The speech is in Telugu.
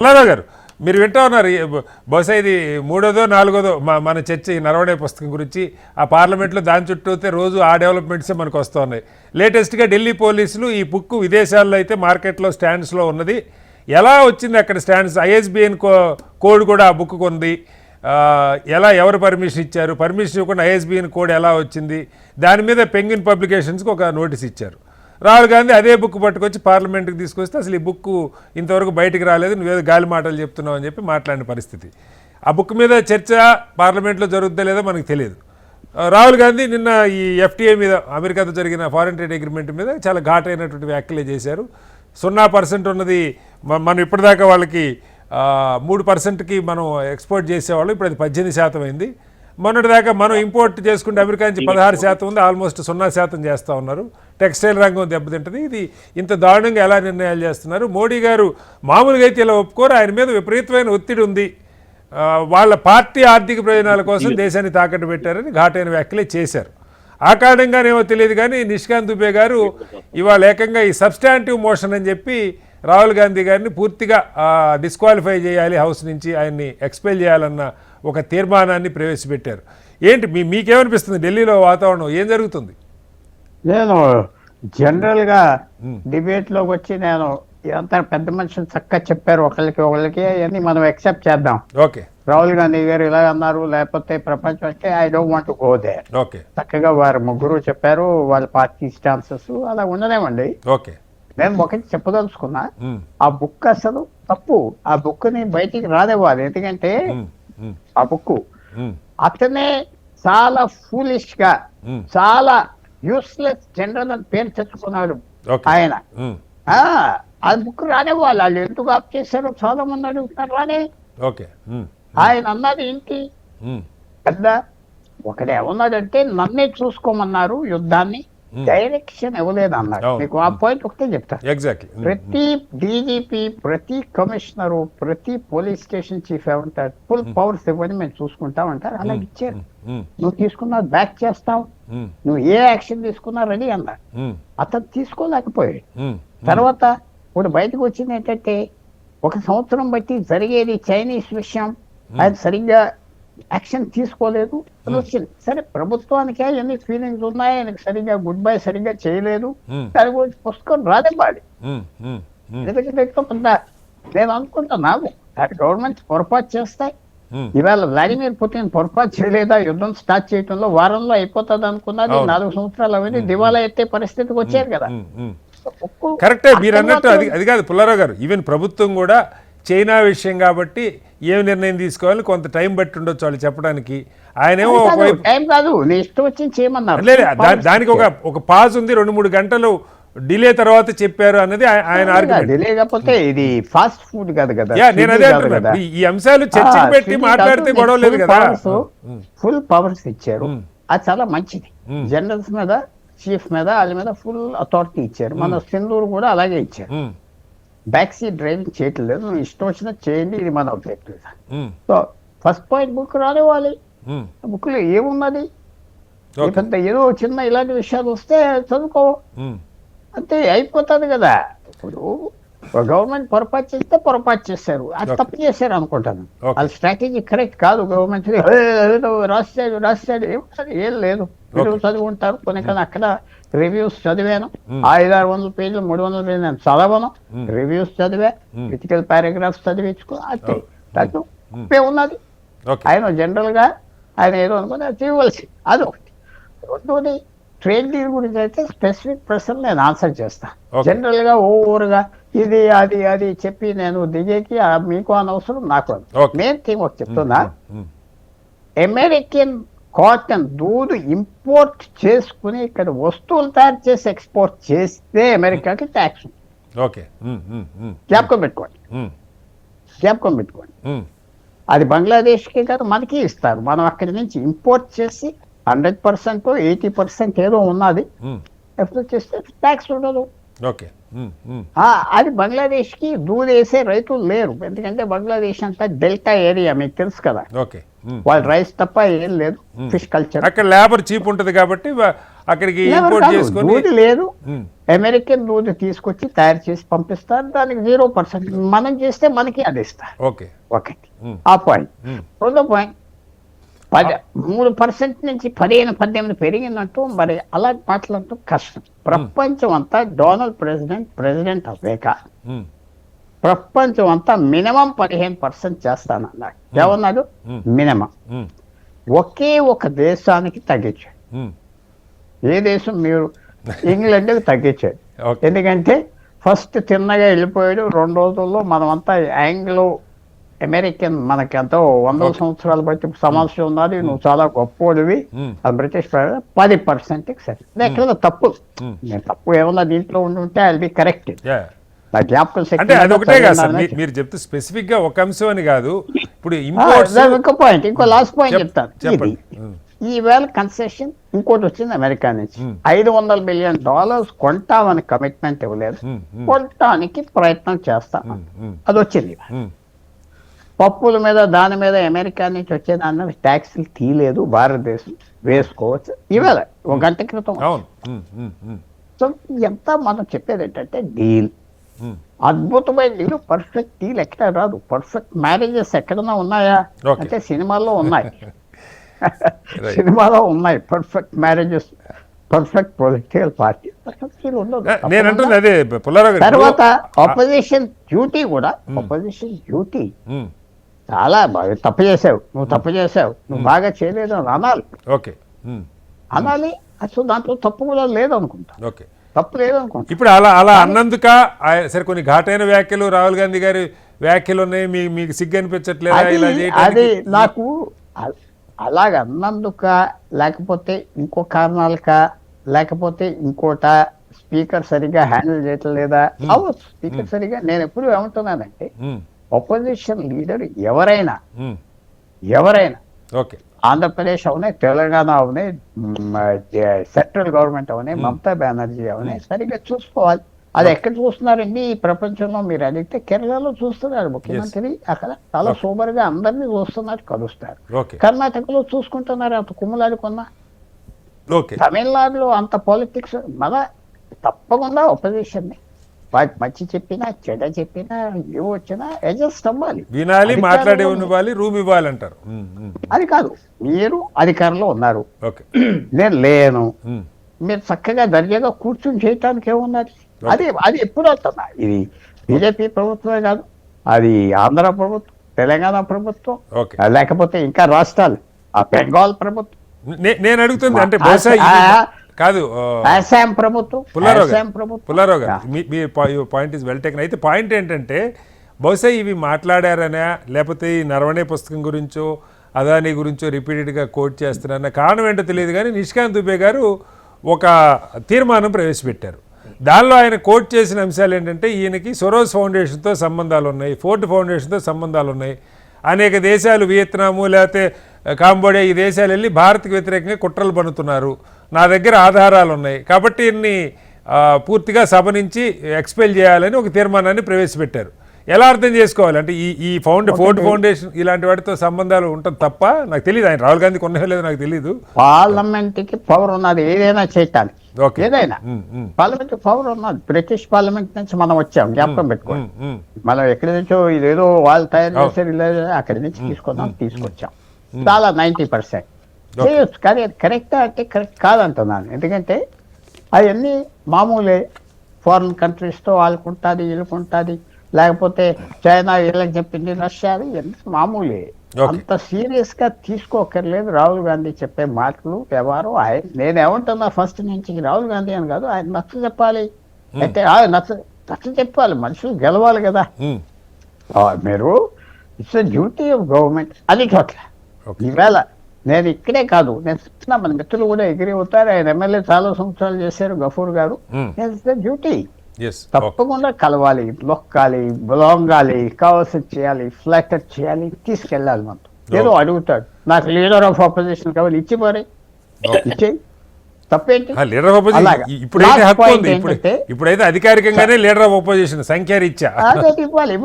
పుల్లారావు గారు, మీరు వింటూ ఉన్నారు, బహుశా ఇది మూడోదో నాలుగోదో మన చర్చ ఈ నరవడే పుస్తకం గురించి. ఆ పార్లమెంట్లో దాని చుట్టూతే రోజు ఆ డెవలప్మెంట్సే మనకు వస్తూ ఉన్నాయి. లేటెస్ట్గా ఢిల్లీ పోలీసులు ఈ బుక్ విదేశాల్లో అయితే మార్కెట్లో స్టాండ్స్లో ఉన్నది, ఎలా వచ్చింది అక్కడ స్టాండ్స్, ఐఎస్బిఎన్ కోడ్ కూడా ఆ బుక్ ఉంది, ఎలా ఎవరు పర్మిషన్ ఇచ్చారు, పర్మిషన్ ఇవ్వకుండా ఐఎస్బిఎన్ కోడ్ ఎలా వచ్చింది, దాని మీద పెంగ్విన్ పబ్లికేషన్స్కి ఒక నోటీస్ ఇచ్చారు. రాహుల్ గాంధీ అదే బుక్ పట్టుకొచ్చి పార్లమెంట్కి తీసుకొస్తే అసలు ఈ బుక్ ఇంతవరకు బయటికి రాలేదు, నువ్వేదో గాలి మాటలు చెప్తున్నావు అని చెప్పి మాట్లాడిన పరిస్థితి. ఆ బుక్ మీద చర్చ పార్లమెంట్లో జరుగుతుందో లేదో మనకు తెలియదు. రాహుల్ గాంధీ నిన్న ఈ ఎఫ్టీఏ మీద, అమెరికాతో జరిగిన ఫారెన్ ట్రేడ్ అగ్రిమెంట్ మీద చాలా ఘాటైనటువంటి వ్యాఖ్యలే చేశారు. 0% ఉన్నది మనం ఇప్పటిదాకా వాళ్ళకి 3%కి మనం ఎక్స్పోర్ట్ చేసేవాళ్ళం, ఇప్పుడు అది 18% అయింది. మొన్నటిదాకా మనం ఇంపోర్ట్ చేసుకుంటే అమెరికా నుంచి 16% ఉంది, ఆల్మోస్ట్ 0% చేస్తూ ఉన్నారు. టెక్స్టైల్ రంగం దెబ్బతింటుంది. ఇది ఇంత దారుణంగా ఎలా నిర్ణయాలు చేస్తున్నారు? మోడీ గారు మామూలుగా అయితే ఇలా ఒప్పుకోరు, ఆయన మీద విపరీతమైన ఒత్తిడి ఉంది, వాళ్ళ పార్టీ ఆర్థిక ప్రయోజనాల కోసం దేశాన్ని తాకట్టు పెట్టారని ఘాటైన వ్యాఖ్యలే చేశారు. ఆ కారణంగానేమో తెలియదు కానీ నిష్కాంత్ దుబే గారు ఇవాళ ఏకంగా ఈ సబ్స్టాంటివ్ మోషన్ అని చెప్పి రాహుల్ గాంధీ గారిని పూర్తిగా డిస్క్వాలిఫై చేయాలి, హౌస్ నుంచి ఆయన్ని ఎక్స్పెల్ చేయాలన్న ఒక తీర్మానాన్ని ప్రవేశపెట్టారు. ఏంటి మీకేమనిపిస్తుంది? ఢిల్లీలో వాతావరణం ఏం జరుగుతుంది? నేను జనరల్గా డిబేట్లోకి వచ్చి నేను ఇదంతా పెద్ద మనుషులు చక్కగా చెప్పారు, ఒకళ్ళకి అవన్నీ మనం యాక్సెప్ట్ చేద్దాం. ఓకే, రాహుల్ గాంధీ గారు ఇలా అన్నారు, లేకపోతే ప్రపంచం అంటే I don't want to go there. Okay, చక్కగా వారు ముగ్గురు చెప్పారు వాళ్ళ పార్టీ స్టాన్సెస్, అలా ఉండలేమండి. ఓకే, నేను ఒకటి చెప్పదలుచుకున్నా, ఆ బుక్ అసలు తప్పు. ఆ బుక్ ని బయటికి రానివ్వాలి. ఎందుకంటే ఆ బుక్ అతనే చాలా ఫూలిష్ గా, చాలా యూస్లెస్ జనరల్ అని పేరు తెచ్చుకున్నాడు ఆయన. ఆ బుక్ రానివ్వాలి. వాళ్ళు ఎందుకు ఆప్ చేశారో చాలా మంది అడుగుతున్నారు. రానే ఆయన అన్నది ఏంటి, పెద్ద ఒకడే ఉన్నాడంటే నన్నే చూసుకోమన్నారు, యుద్ధాన్ని డైరెక్షన్ ఇవ్వలేదు అన్నాడు. మీకు ఆ పాయింట్ ఒకటే చెప్తాను. ప్రతి డీజీపీ, ప్రతి కమిషనరు, ప్రతి పోలీస్ స్టేషన్ చీఫ్ ఏమంటారు, ఫుల్ పవర్స్ ఇవ్వని మేము చూసుకుంటాం అంటారు. అలా ఇచ్చారు. నువ్వు తీసుకున్నా బ్యాక్ చేస్తావు, నువ్వు ఏ యాక్షన్ తీసుకున్నా రెడీ అన్నాడు. అతను తీసుకోలేకపోయాడు. తర్వాత ఇప్పుడు బయటకు వచ్చింది ఏంటంటే 1 సంవత్సరం బట్టి జరిగేది చైనీస్ విషయం, ఆయన సరిగ్గా యాక్షన్ తీసుకోలేదు అని వచ్చింది. సరే, ప్రభుత్వానికే ఎన్ని ఫీలింగ్స్ ఉన్నాయి, ఆయనకి సరిగ్గా గుడ్ బై సరిగ్గా చేయలేదు, దాని గురించి పుస్తకం రాదేవాడి. ఎందుకంటే నేను అనుకుంటున్నాను గవర్నమెంట్ పొరపాటు చేస్తాయి. ఇవాళ వ్లాదిమిర్ పుతిన్ పొరపాటు చేయలేదా? యుద్ధం స్టార్ట్ చేయడంలో వారంలో అయిపోతుంది అనుకున్నది 4 సంవత్సరాలు అవన్నీ దివాలా ఎత్తే పరిస్థితికి వచ్చారు కదా. కరెక్టే మీరు అన్నట్టు. అది కాదు పుల్లారావు గారు, ఈవెన్ ప్రభుత్వం కూడా చైనా విషయం కాబట్టి ఏం నిర్ణయం తీసుకోవాలి, కొంత టైం బట్టి ఉండొచ్చు వాళ్ళు చెప్పడానికి. ఆయనేమో టైం కాదు, నీ ఇష్టం వచ్చింది చేయమన్నారు. దానికి ఒక పాజ్ ఉంది, 2-3 గంటలు డిలే తర్వాత చెప్పారు అన్నది ఆయన ఆర్గ్యుమెంట్. డిలే కాకపోతే ఇది ఫాస్ట్ ఫుడ్ కాదు కదా. నేను అదే అంటున్నా, ఈ అంశాలు చర్చకు పెట్టి మాట్లాడితే గొడవ లేదు కదా. ఫుల్ పవర్స్ ఇచ్చారు, అది చాలా మంచిది. జనరల్స్ మీద, చీఫ్ మీద, వాళ్ళ మీద ఫుల్ అథారిటీ ఇచ్చారు. మన సింధూర్ కూడా అలాగే ఇచ్చారు. బ్యాక్ సీట్ డ్రైవింగ్ చేయట్లేదు, నువ్వు ఇష్టం వచ్చినా చేయండి, ఇది మన objective. So first point book రానివ్వాలి. బుక్ లో ఏమున్నది, పెద్ద ఏదో చిన్న ఇలాంటి విషయాలు వస్తే చదువుకో, అంతే అయిపోతుంది కదా. ఇప్పుడు గవర్నమెంట్ పొరపాటు చేస్తే పొరపాటు చేశారు, అది తప్పు చేశారు అనుకుంటాను. వాళ్ళ స్ట్రాటజీ కరెక్ట్ కాదు. గవర్నమెంట్ రాస్తాడు ఏం లేదు, చదువుకుంటారు కొన్ని. కానీ అక్కడ రివ్యూస్ చదివాను, 500-600 పేజీలు 300 పేజీలు నేను చదవను. రివ్యూస్ చదివా, క్రిటికల్ పారాగ్రాఫ్స్ చదివించుకో, అంతే. దాంట్లో ఉన్నది. ఆయన జనరల్ గా ఆయన ఏదో అనుకుని అది చేయవలసి, అది ఒకటి. రెండోది ట్రేడ్ డీల్ గురించి అయితే స్పెసిఫిక్ ప్రశ్న నేను ఆన్సర్ చేస్తాను. జనరల్ గా ఓవర్గా ఇది అది అది చెప్పి నేను దిగేకి మీకు అనవసరం, నాకు మెయిన్ థింగ్ ఒకటి చెప్తున్నా. అమెరికన్ కాటన్ దూదు ఇంపోర్ట్ చేసుకుని ఇక్కడ వస్తువులు తయారు చేసి ఎక్స్పోర్ట్ చేస్తే అమెరికాకి ట్యాక్స్ ఉంది. జ్ఞాపకం పెట్టుకోండి. అది బంగ్లాదేశ్కి కాదు, మనకి ఇస్తారు. మనం అక్కడి నుంచి ఇంపోర్ట్ చేసి 100% 80% ఏదో ఉన్నది ఎక్స్పోర్ట్ చేస్తే ట్యాక్స్ ఉండదు. అది బంగ్లాదేశ్ కి దూదు వేసే రైతులు లేరు. ఎందుకంటే బంగ్లాదేశ్ అంతా డెల్టా ఏరియా, మీకు తెలుసు కదా. వాళ్ళు రైస్ తప్ప ఏం లేదు, ఫిష్ కల్చర్. అక్కడ లేబర్ చీప్ ఉంటుంది కాబట్టి అక్కడికి Never ఇంపోర్ట్ కాదు. చేసుకొని దూది లేదు, ఉమ్, అమెరికన్ దూది తీసుకొచ్చి తయారు చేసి పంపిస్తారు, దానికి 0%. మనం చేస్తే మనకి అది ఇస్తారు. ఓకే ఒకటి ఉమ్, ఆ పాయింట్. ఉమ్, రెండో పాయింట్, 3% నుంచి 15-18 పెరిగిందంటూ మరి అలా మాట్లాడటం కష్టం. ప్రపంచం అంతా డొనాల్డ్ ప్రెసిడెంట్ అవ్వాక ఉమ్, ప్రపంచం అంతా మినిమం 15% చేస్తానన్నాడు. ఏమన్నాడు? మినిమం. ఉమ్, ఒకే ఒక దేశానికి తగ్గించాడు. ఉమ్, ఏ దేశం? మీరు ఇంగ్లాండ్కి తగ్గించాడు. ఓకే ఎందుకంటే ఫస్ట్ తిన్నగా వెళ్ళిపోయాడు. 2 రోజుల్లో మనమంతా ఆంగ్లో అమెరికన్, మనకి ఎంతో 100 సంవత్సరాలు బట్టి సమస్య ఉన్నది, నువ్వు చాలా గొప్పోడివి, ఉమ్, అది బ్రిటిష్ 10%కి సరే. ఎక్కడ తప్పు? నేను తప్పు ఏమన్నా దీంట్లో ఉంటే అది బి కరెక్ట్. యా నా జ్ఞాపకం శక్తి అంటే అది ఒకటే కాదు సార్, చదివినానని మీరు చెప్తే స్పెసిఫిక్ గా ఒక అంశం అని కాదు. ఇప్పుడు ఆ, ఇంపోర్ట్స్ దాని ఇంకో పాయింట్, ఇంకో లాస్ట్ పాయింట్ చెప్తాను. ఇది చెప్పండి ఉమ్, ఈవేళ కన్సెషన్ ఇంకోటి వచ్చింది అమెరికా నుంచి. $500 బిలియన్ కొంటామని కమిట్మెంట్ ఇవ్వలేదు, ఉమ్, ఉమ్, కొనటానికి ప్రయత్నం చేస్తాం, ఉమ్, ఉమ్, అది వచ్చింది. ఉమ్, పప్పుల మీద దాని మీద అమెరికా నుంచి వచ్చేదాన్ని ట్యాక్స్లు తీయలేదు, భారతదేశం వేసుకోవచ్చు. ఈవేళ ఒక గంట క్రితం. అవును ఉమ్, ఉమ్, ఉమ్, సో ఎంత మనం చెప్పేది ఏంటంటే డీల్, ఉమ్, అద్భుతమైన డీల్. పర్ఫెక్ట్ డీల్ ఎక్కడ రాదు. పర్ఫెక్ట్ మ్యారేజెస్ ఎక్కడన్నా ఉన్నాయా Okay. అంటే సినిమాల్లో ఉన్నాయి. Right. సినిమాలో ఉన్నాయి perfect marriages, perfect political party. నేను అంటుంది అదే పుల్లారావు గారు. తర్వాత ఆపోజిషన్ డ్యూటీ కూడా, ఆపోజిషన్ డ్యూటీ ఉమ్, చాలా బాగా తప్పు చేసావు, నువ్వు తప్పు చేసావు, నువ్వు బాగా చేయలేదు అని అనాలి. ఓకే ఉమ్, అనాలి. అసలు దాంట్లో తప్పు కూడా లేదనుకుంటా, ఓకే తప్పు లేదనుకుంటా. ఇప్పుడు అలా అలా అన్నందుక సరే కొన్ని ఘాటైన వ్యాఖ్యలు రాహుల్ గాంధీ గారి వ్యాఖ్యలు ఉన్నాయి, మీకు సిగ్గు అనిపించట్లేదా ఇలా అది చేయడానికి? నాకు అలాగ అన్నందుక, లేకపోతే ఇంకో కారణాలక, లేకపోతే ఇంకోట, స్పీకర్ సరిగా హ్యాండిల్ చేయట్లేదా? అవ్వచ్చు స్పీకర్ సరిగా. నేను ఎప్పుడు ఏమంటున్నానంటే ఉమ్, అపోజిషన్ లీడర్ ఎవరైనా ఉమ్, ఓకే ఆంధ్రప్రదేశ్ అవునే, తెలంగాణ అవునే, సెంట్రల్ గవర్నమెంట్ అవునే, మమతా బెనర్జీ అవునే, సరిగ్గా చూసుకోవాలి. అది ఎక్కడ చూస్తున్నారండి ఈ ప్రపంచంలో? మీరు అడిగితే కేరళలో చూస్తున్నారు ముఖ్యమంత్రి, అక్కడ చాలా సూపర్ గా అందరినీ చూస్తున్నారు, కలుస్తారు. ఓకే కర్ణాటకలో చూసుకుంటున్నారు, అంత కుమ్ములాడుకున్నా. ఓకే తమిళనాడులో అంత పాలిటిక్స్. మన తప్పకుండా ఒపోజిషన్ ని మంచి చెప్పినా చెడ్డ చెప్పినా ఏవో వచ్చినా అడ్జస్ట్ అవ్వాలి, వినాలి, మాట్లాడే ఇవ్వాలి, రూమ్ ఇవ్వాలి అంటారు. ఉమ్, ఉమ్, అది కాదు. మీరు అధికారంలో ఉన్నారు, ఓకే నేను లేను, ఉమ్, మీరు చక్కగా దర్జాగా కూర్చుని చేయటానికి ఏమున్నది? అది ఎప్పుడు వస్తున్నా? ఇది బీజేపీ ప్రభుత్వమే కాదు, అది ఆంధ్ర ప్రభుత్వం, తెలంగాణ ప్రభుత్వం, ఓకే లేకపోతే ఇంకా రాష్ట్రాలు, ఆ బెంగాల్ ప్రభుత్వం, నేను అడుగుతుంది అంటే బహుశా కాదు అస్సాం ప్రభుత్వం, పుల్లారావు గారు మీ పాయింట్ ఇస్ వెల్ టేకన్. అయితే పాయింట్ ఏంటంటే బహుశా ఇవి మాట్లాడారనా, లేకపోతే ఈ నరవణే పుస్తకం గురించో అదానీ గురించో రిపీటెడ్గా కోట్ చేస్తున్నారన్న కారణం ఏంటో తెలియదు, కానీ నిష్కాంత్ దుబే గారు ఒక తీర్మానం ప్రవేశపెట్టారు. దానిలో ఆయన కోట్ చేసిన అంశాలు ఏంటంటే ఈయనకి సొరోస్ ఫౌండేషన్తో సంబంధాలు ఉన్నాయి, ఫోర్డ్ ఫౌండేషన్తో సంబంధాలు ఉన్నాయి, అనేక దేశాలు వియత్నాము లేకపోతే కాంబోడియా ఈ దేశాలు వెళ్ళి భారత్కి వ్యతిరేకంగా కుట్రలు పన్నుతున్నారు, నా దగ్గర ఆధారాలు ఉన్నాయి, కాబట్టి ఇన్ని పూర్తిగా సభ నుంచి ఎక్స్పెల్ చేయాలని ఒక తీర్మానాన్ని ప్రవేశపెట్టారు. ఎలా అర్థం చేసుకోవాలి అంటే ఈ ఫోర్డ్ ఫౌండేషన్ ఇలాంటి వాటితో సంబంధాలు ఉంటుంది తప్ప? నాకు తెలియదు, ఆయన రాహుల్ గాంధీకి ఉన్నదో లేదో నాకు తెలియదు. పార్లమెంట్ కి పవర్ ఉన్నది ఏదైనా చేయటానికి, ఓకే ఏదైనా పార్లమెంట్ పవర్ ఉన్నది. బ్రిటిష్ పార్లమెంట్ నుంచి మనం వచ్చాం, జ్ఞాపకం పెట్టుకోండి. మనం ఎక్కడి నుంచో ఇదేదో వాళ్ళు తయారు చేశారు, ఇలా అక్కడి నుంచి తీసుకొచ్చాం. చాలా 90% చేయొచ్చు, కానీ అది కరెక్టా అంటే కరెక్ట్ కాదంటున్నాను. ఎందుకంటే అవన్నీ మామూలే, ఫారిన్ కంట్రీస్తో వాళ్ళకుంటుంది వీళ్ళకుంటుంది, లేకపోతే చైనా వీళ్ళకి చెప్పింది, రష్యా, ఇవన్నీ మామూలే. అంత సీరియస్ గా తీసుకోకర్లేదు రాహుల్ గాంధీ చెప్పే మాటలు, వ్యవహారం. ఆయన నేనేమంటున్నా ఫస్ట్ నుంచి రాహుల్ గాంధీ అని కాదు, ఆయన నచ్చ చెప్పాలి, అయితే నచ్చ చెప్పాలి, మనుషులు గెలవాలి కదా. మీరు ఇట్స్ డ్యూటీ ఆఫ్ గవర్నమెంట్ అది చోట్ల. ఈవేళ నేను ఇక్కడే కాదు, నేను చెప్తున్నా, మన మిత్రులు కూడా ఎగిరి అవుతారు, ఆయన ఎమ్మెల్యే చాలా సంవత్సరాలు చేశారు గఫూర్ గారు. డ్యూటీ తప్పకుండా కలవాలి, నొక్కాలి, లొంగాలి, కావాల్సింది చేయాలి, ఫ్లాటర్ చేయాలి, తీసుకెళ్ళాలి. మనతో ఏదో అడుగుతాడు, నాకు లీడర్ ఆఫ్ ఆపోజిషన్ కావాలి, ఇచ్చి మరి ఇచ్చేయి, తప్పేంటి? లీడర్ ఆఫ్ ఆపోజిషన్ ఇప్పుడైతే అధికారికంగానే లీడర్ ఆఫ్ ఆపోజిషన్ సంఖ్య ఇచ్చా ఇవ్వాలి.